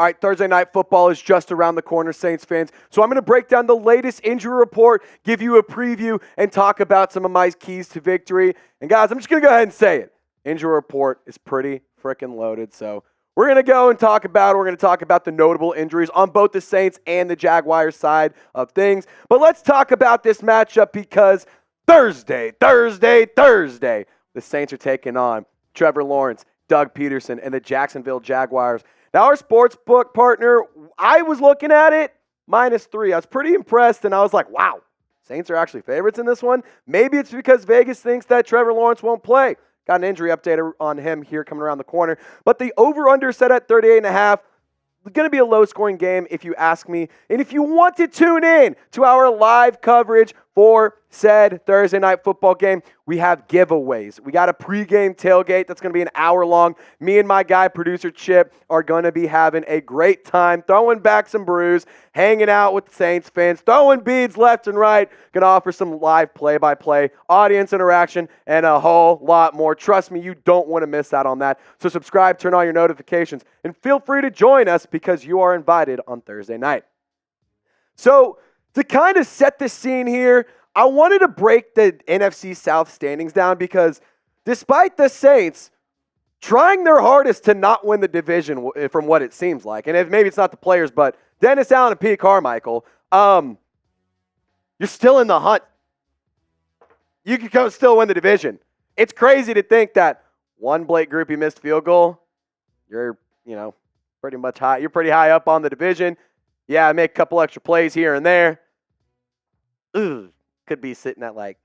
All right, Thursday Night Football is just around the corner, Saints fans. So I'm going to break down the latest injury report, give you a preview, and talk about some of my keys to victory. And guys, I'm just going to go ahead and say it. Injury report is pretty freaking loaded. So we're going to go and talk about it. We're going to talk about the notable injuries on both the Saints and the Jaguars side of things. But let's talk about this matchup because Thursday, the Saints are taking on Trevor Lawrence, Doug Peterson, and the Jacksonville Jaguars. Now, our sportsbook partner, I was looking at it, -3. I was pretty impressed, and I was like, wow, Saints are actually favorites in this one. Maybe it's because Vegas thinks that Trevor Lawrence won't play. Got an injury update on him here coming around the corner. But the over-under set at 38.5. It's going to be a low-scoring game if you ask me. And if you want to tune in to our live coverage for said Thursday Night Football game, we have giveaways. We got a pregame tailgate that's going to be an hour long. Me and my guy, producer Chip, are going to be having a great time, throwing back some brews, hanging out with Saints fans, throwing beads left and right. Going to offer some live play-by-play, audience interaction, and a whole lot more. Trust me, you don't want to miss out on that. So subscribe, turn on your notifications, and feel free to join us because you are invited on Thursday night. So to kind of set the scene here, I wanted to break the NFC South standings down because despite the Saints trying their hardest to not win the division from what it seems like, and maybe it's not the players, but Dennis Allen and Pete Carmichael, you're still in the hunt. You can still win the division. It's crazy to think that one Blake Grupe missed field goal, you're pretty much high. You're pretty high up on the division. Yeah, make a couple extra plays here and there. Could be sitting at like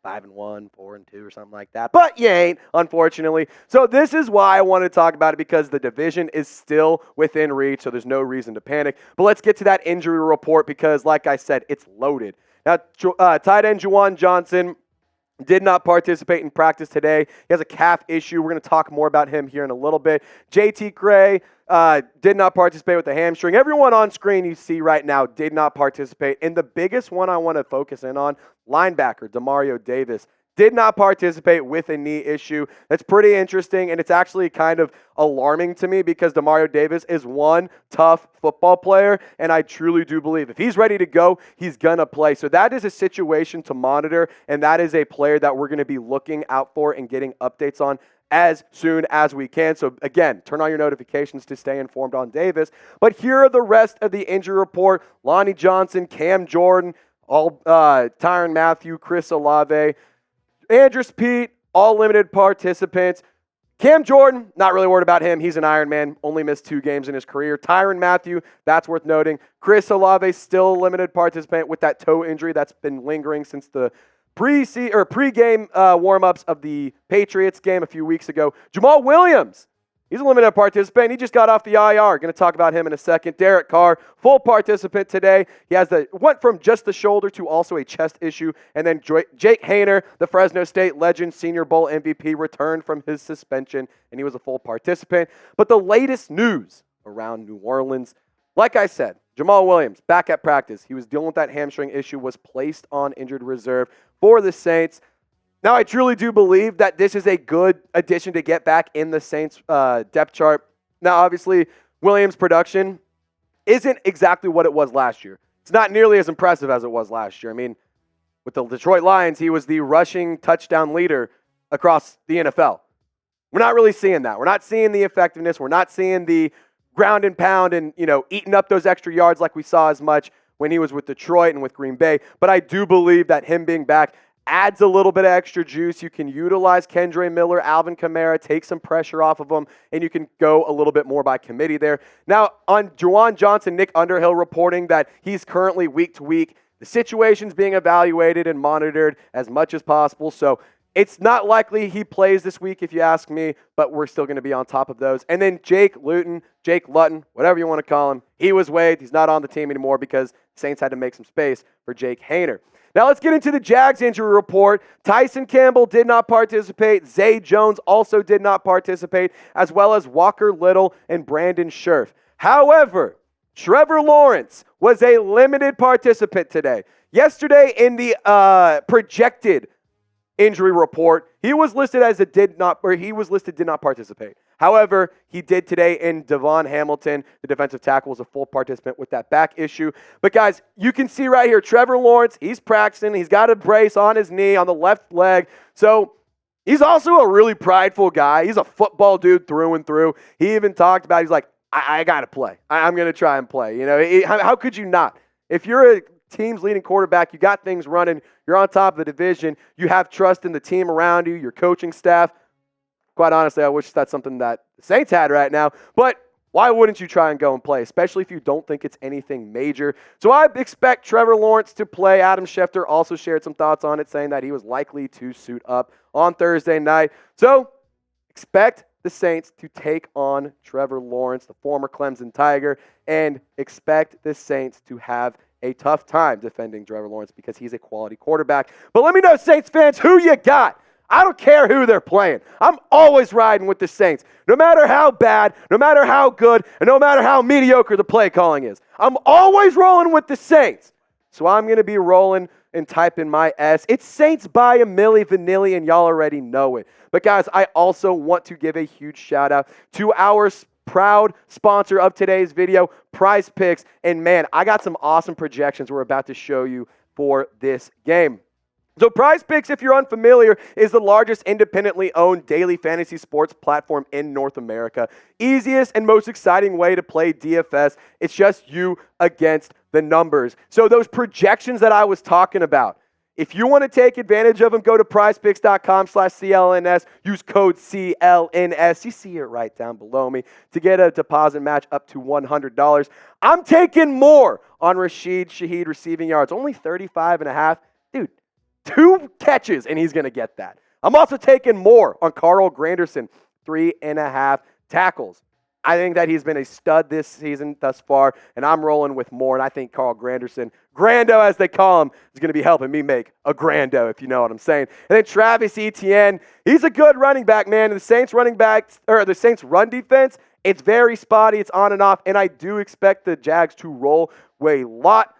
5-1, 4-2, or something like that. But you ain't, unfortunately. So this is why I want to talk about it, because the division is still within reach, so there's no reason to panic. But let's get to that injury report because, like I said, it's loaded. Now, tight end Juwan Johnson did not participate in practice today. He has a calf issue. We're going to talk more about him here in a little bit. JT Gray did not participate with the hamstring. Everyone on screen you see right now did not participate. And the biggest one I want to focus in on, linebacker Demario Davis, did not participate with a knee issue. That's pretty interesting, and it's actually kind of alarming to me because Demario Davis is one tough football player, and I truly do believe if he's ready to go, he's going to play. So that is a situation to monitor, and that is a player that we're going to be looking out for and getting updates on as soon as we can. So again, turn on your notifications to stay informed on Davis. But here are the rest of the injury report. Lonnie Johnson, Cam Jordan, Tyrann Mathieu, Chris Olave, Andrus Peat, all limited participants. Cam Jordan, not really worried about him. He's an Iron Man, only missed 2 games in his career. Tyrann Mathieu, that's worth noting. Chris Olave, still a limited participant with that toe injury that's been lingering since the pre-game warm-ups of the Patriots game a few weeks ago. Jamaal Williams, he's a limited participant. He just got off the IR. Going to talk about him in a second. Derek Carr, full participant today. He went from just the shoulder to also a chest issue. And then Jake Haener, the Fresno State legend, Senior Bowl MVP, returned from his suspension, and he was a full participant. But the latest news around New Orleans, like I said, Jamaal Williams, back at practice. He was dealing with that hamstring issue, was placed on injured reserve for the Saints. Now, I truly do believe that this is a good addition to get back in the Saints depth chart. Now, obviously, Williams' production isn't exactly what it was last year. It's not nearly as impressive as it was last year. I mean, with the Detroit Lions, he was the rushing touchdown leader across the NFL. We're not really seeing that. We're not seeing the effectiveness. We're not seeing the ground and pound and, eating up those extra yards like we saw as much when he was with Detroit and with Green Bay. But I do believe that him being back adds a little bit of extra juice. You can utilize Kendre Miller, Alvin Kamara, take some pressure off of them, and you can go a little bit more by committee there. Now, on Juwan Johnson, Nick Underhill reporting that he's currently week to week. The situation's being evaluated and monitored as much as possible, so it's not likely he plays this week if you ask me, but we're still going to be on top of those. And then Jake Luton, whatever you want to call him, he was waived. He's not on the team anymore because Saints had to make some space for Jake Haener. Now let's get into the Jags injury report. Tyson Campbell did not participate. Zay Jones also did not participate, as well as Walker Little and Brandon Scherf. However, Trevor Lawrence was a limited participant today. Yesterday in the projected injury report, he was listed did not participate. However, he did today in Devon Hamilton. The defensive tackle was a full participant with that back issue. But guys, you can see right here, Trevor Lawrence, he's practicing. He's got a brace on his knee on the left leg. So he's also a really prideful guy. He's a football dude through and through. He even talked about, he's like, I got to play. I'm going to try and play. You know, how could you not? If you're a team's leading quarterback, you got things running, you're on top of the division, you have trust in the team around you, your coaching staff. Quite honestly, I wish that's something that the Saints had right now. But why wouldn't you try and go and play, especially if you don't think it's anything major? So I expect Trevor Lawrence to play. Adam Schefter also shared some thoughts on it, saying that he was likely to suit up on Thursday night. So expect the Saints to take on Trevor Lawrence, the former Clemson Tiger, and expect the Saints to have a tough time defending Trevor Lawrence because he's a quality quarterback. But let me know, Saints fans, who you got. I don't care who they're playing. I'm always riding with the Saints, no matter how bad, no matter how good, and no matter how mediocre the play calling is. I'm always rolling with the Saints. So I'm going to be rolling and typing my S. It's Saints by a milli vanilli, and y'all already know it. But guys, I also want to give a huge shout out to our proud sponsor of today's video, Prize Picks. And man, I got some awesome projections we're about to show you for this game. So Prize Picks, if you're unfamiliar, is the largest independently owned daily fantasy sports platform in North America. Easiest and most exciting way to play DFS. It's just you against the numbers. So those projections that I was talking about, if you want to take advantage of them, go to prizepicks.com/CLNS. Use code CLNS. You see it right down below me to get a deposit match up to $100. I'm taking more on Rashid Shaheed receiving yards. Only 35.5. Dude, 2 catches, and he's going to get that. I'm also taking more on Carl Granderson, 3.5 tackles. I think that he's been a stud this season thus far, and I'm rolling with more, and I think Carl Granderson, Grando as they call him, is going to be helping me make a Grando, if you know what I'm saying. And then Travis Etienne, he's a good running back, man. The Saints the Saints run defense, it's very spotty, it's on and off, and I do expect the Jags to roll with a lot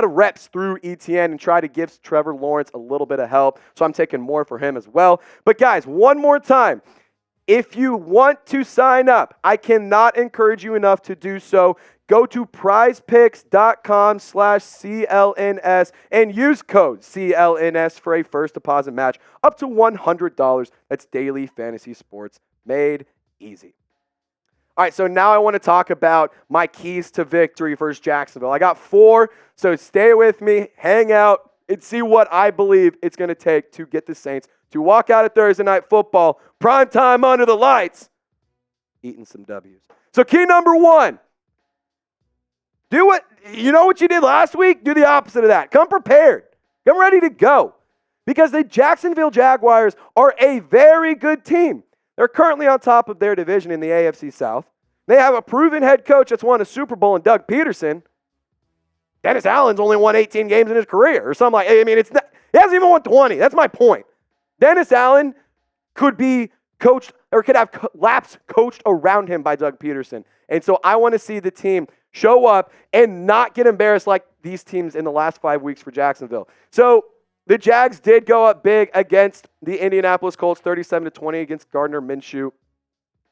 of reps through Etienne and try to give Trevor Lawrence a little bit of help. So I'm taking more for him as well. But guys, one more time, if you want to sign up, I cannot encourage you enough to do so. Go to prizepicks.com/CLNS and use code CLNS for a first deposit match up to $100. That's daily fantasy sports made easy. All right, so now I want to talk about my keys to victory versus Jacksonville. I got 4, so stay with me, hang out, and see what I believe it's going to take to get the Saints to walk out of Thursday Night Football, prime time under the lights, eating some W's. So key number 1, do what you did last week? Do the opposite of that. Come prepared. Come ready to go. Because the Jacksonville Jaguars are a very good team. They're currently on top of their division in the AFC South. They have a proven head coach that's won a Super Bowl in Doug Peterson. Dennis Allen's only won 18 games in his career or something like that. I mean, he hasn't even won 20. That's my point. Dennis Allen could be coached or could have laps coached around him by Doug Peterson. And so I want to see the team show up and not get embarrassed like these teams in the last 5 weeks for Jacksonville. So the Jags did go up big against the Indianapolis Colts, 37-20 against Gardner Minshew.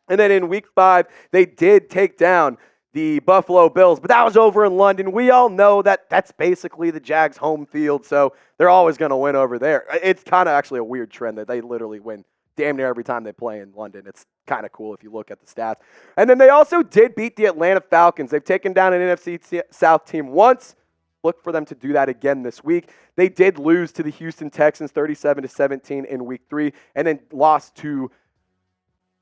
And then in week 5, they did take down the Buffalo Bills, but that was over in London. We all know that that's basically the Jags' home field, so they're always going to win over there. It's kind of actually a weird trend that they literally win damn near every time they play in London. It's kind of cool if you look at the stats. And then they also did beat the Atlanta Falcons. They've taken down an NFC South team once. Look for them to do that again this week. They did lose to the Houston Texans 37-17 in week 3, and then lost to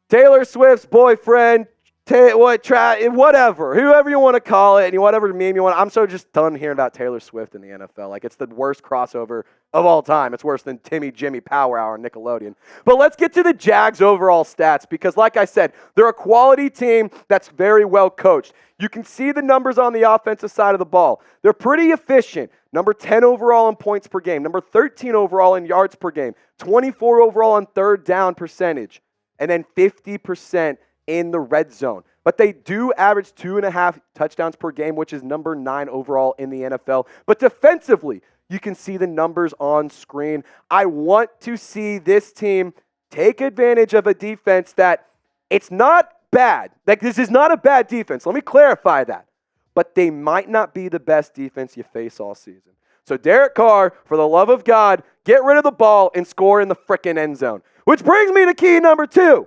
Taylor Swift's boyfriend, whatever, whoever you want to call it, and whatever meme you want. I'm so just done hearing about Taylor Swift in the NFL. Like, it's the worst crossover of all time. It's worse than Timmy Jimmy Power Hour on Nickelodeon. But let's get to the Jags' overall stats because, like I said, they're a quality team that's very well coached. You can see the numbers on the offensive side of the ball. They're pretty efficient. Number 10 overall in points per game. Number 13 overall in yards per game. 24 overall on third down percentage. And then 50% in the red zone. But they do average 2.5 touchdowns per game, which is number 9 overall in the NFL. But defensively, you can see the numbers on screen. I want to see this team take advantage of a defense that it's not bad. Like, this is not a bad defense. Let me clarify that. But they might not be the best defense you face all season. So Derek Carr, for the love of God, get rid of the ball and score in the frickin' end zone. Which brings me to key number 2.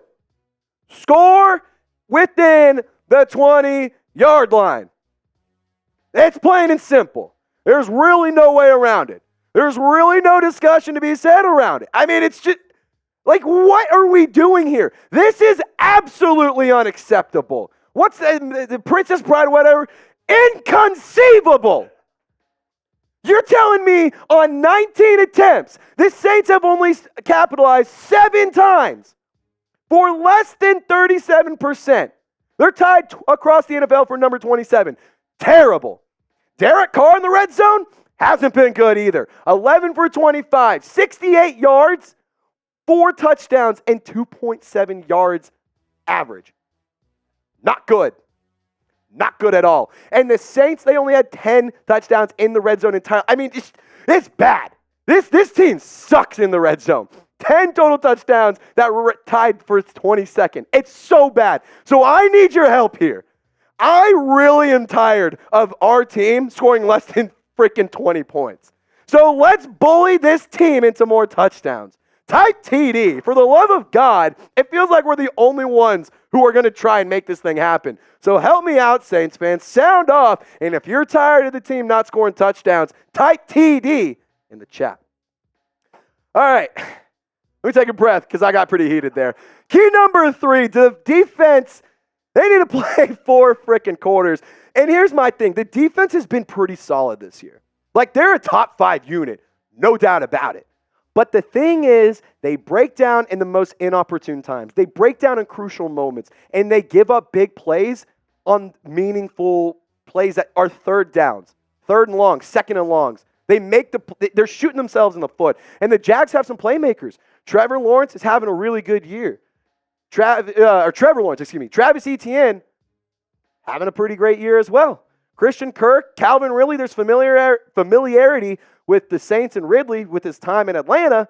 Score within the 20-yard line. It's plain and simple. There's really no way around it. There's really no discussion to be said around it. I mean, it's just, like, what are we doing here? This is absolutely unacceptable. What's the Princess Bride, whatever? Inconceivable. You're telling me on 19 attempts, the Saints have only capitalized 7 times for less than 37%. They're tied across the NFL for number 27. Terrible. Derek Carr in the red zone hasn't been good either. 11 for 25, 68 yards, 4 touchdowns, and 2.7 yards average. Not good. Not good at all. And the Saints, they only had 10 touchdowns in the red zone entirely. I mean, it's bad. This team sucks in the red zone. 10 total touchdowns that were tied for 22nd. It's so bad. So I need your help here. I really am tired of our team scoring less than freaking 20 points. So let's bully this team into more touchdowns. Type TD. For the love of God, it feels like we're the only ones who are going to try and make this thing happen. So help me out, Saints fans. Sound off. And if you're tired of the team not scoring touchdowns, type TD in the chat. All right. Let me take a breath because I got pretty heated there. Key number 3, the defense, they need to play 4 freaking quarters. And here's my thing. The defense has been pretty solid this year. Like, they're a top 5 unit. No doubt about it. But the thing is, they break down in the most inopportune times. They break down in crucial moments. And they give up big plays on meaningful plays that are third downs. 3rd and longs, 2nd and longs. They're shooting themselves in the foot. And the Jags have some playmakers. Trevor Lawrence is having a really good year. Trevor Lawrence, excuse me. Travis Etienne having a pretty great year as well. Christian Kirk, Calvin Ridley, there's familiarity with the Saints and Ridley with his time in Atlanta,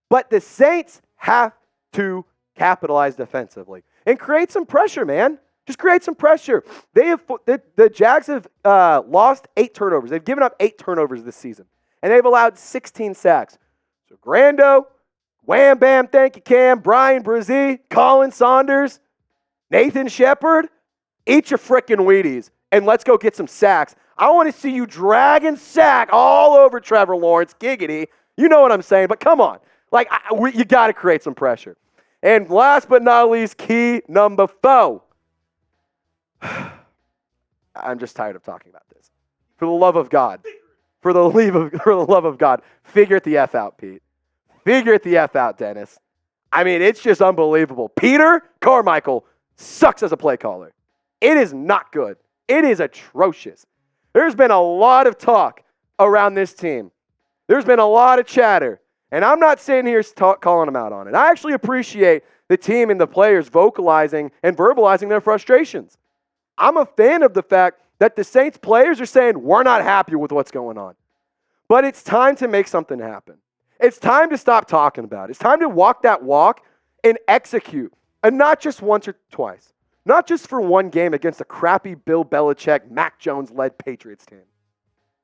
but the Saints have to capitalize defensively and create some pressure, man. Just create some pressure. The Jags have lost 8 turnovers. They've given up 8 turnovers this season, and they've allowed 16 sacks. So Grando, Wham Bam, thank you, Cam, Brian Brzee, Colin Saunders, Nathan Shepard, eat your frickin' Wheaties, and let's go get some sacks. I want to see you dragging sack all over Trevor Lawrence, giggity. You know what I'm saying, but come on. Like, you got to create some pressure. And last but not least, key number 4. I'm just tired of talking about this. For the love of God. For the love of God. Figure it the F out, Pete. Figure it the F out, Dennis. I mean, it's just unbelievable. Peter Carmichael sucks as a play caller. It is not good. It is atrocious. There's been a lot of talk around this team. There's been a lot of chatter. And I'm not sitting here calling them out on it. I actually appreciate the team and the players vocalizing and verbalizing their frustrations. I'm a fan of the fact that the Saints players are saying, we're not happy with what's going on. But it's time to make something happen. It's time to stop talking about it. It's time to walk that walk and execute. And not just once or twice. Not just for one game against a crappy Bill Belichick, Mac Jones-led Patriots team.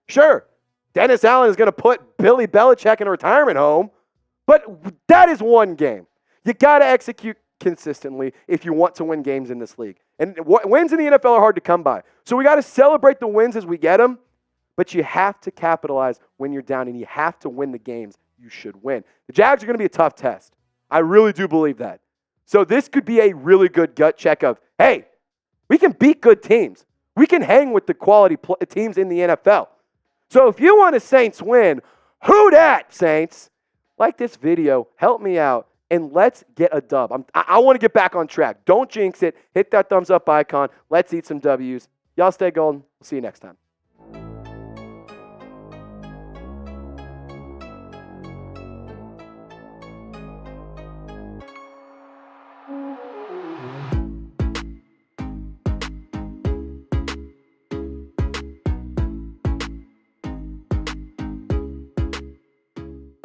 Sure, Dennis Allen is going to put Billy Belichick in a retirement home, but that is one game. You got to execute consistently if you want to win games in this league. And wins in the NFL are hard to come by. So we got to celebrate the wins as we get them, but you have to capitalize when you're down, and you have to win the games you should win. The Jags are going to be a tough test. I really do believe that. So this could be a really good gut check of, hey, we can beat good teams. We can hang with the quality teams in the NFL. So if you want a Saints win, who dat, Saints? Like this video, help me out, and let's get a dub. I want to get back on track. Don't jinx it. Hit that thumbs up icon. Let's eat some W's. Y'all stay golden. We'll see you next time.